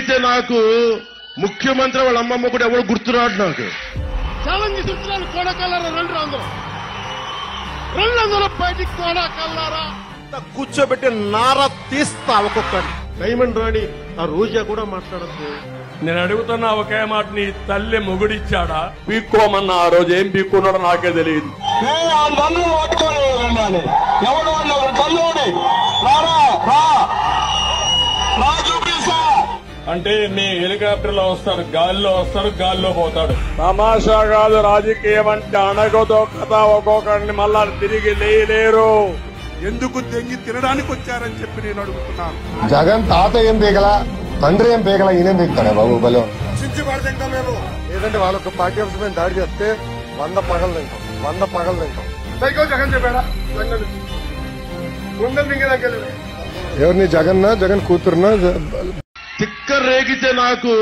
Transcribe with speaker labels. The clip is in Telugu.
Speaker 1: రేగితే నాకు ముఖ్యమంత్రి వాళ్ళ అమ్మమ్మ కూడా ఎవరు గుర్తురాడు నాకు.
Speaker 2: ఛాలెంజ్ ఇస్తున్నాను, కోడకల్లారా రెండు బయటికి కోడకల్లారా
Speaker 3: కూర్చోబెట్టి నార తీస్తా ఒక్కొక్కటి.
Speaker 2: డైమండ్ రాణి ఆ రోజా కూడా మాట్లాడద్దు.
Speaker 4: నేను అడుగుతున్నా ఒకే మాట, నీ తల్లి మొగుడిచ్చాడా? పీక్కోమన్నా ఆ రోజు ఏం పీక్కున్నాడో నాకే తెలియదు. అంటే నీ హెలికాప్టర్ లో వస్తారు, గాల్లో వస్తారు, గాల్లో పోతాడు. తమాషా కాదు రాజకీయం అంటే. అణగదో కథ ఒక్కొక్కడిని మళ్ళా తిరిగి లేరు.
Speaker 5: ఎందుకు తెంగి తినడానికి వచ్చారని చెప్పి నేను అడుగుతున్నాను.
Speaker 6: జగన్ తాత ఏం పీకలా, తండ్రి ఏం పీకలా, ఈయనేం పీకుతాడా బాబు? బలం
Speaker 3: లేదంటే వాళ్ళొక పాఠ్యాంశమైన దాడి చేస్తే 100 పగలు తింటాం, 100 పగలు తింటాం.
Speaker 5: జగన్ చెప్పారా?
Speaker 6: ఎవరిని? జగన్నా, జగన్ కూతురునా?
Speaker 1: తిక్క రేగితే నాకు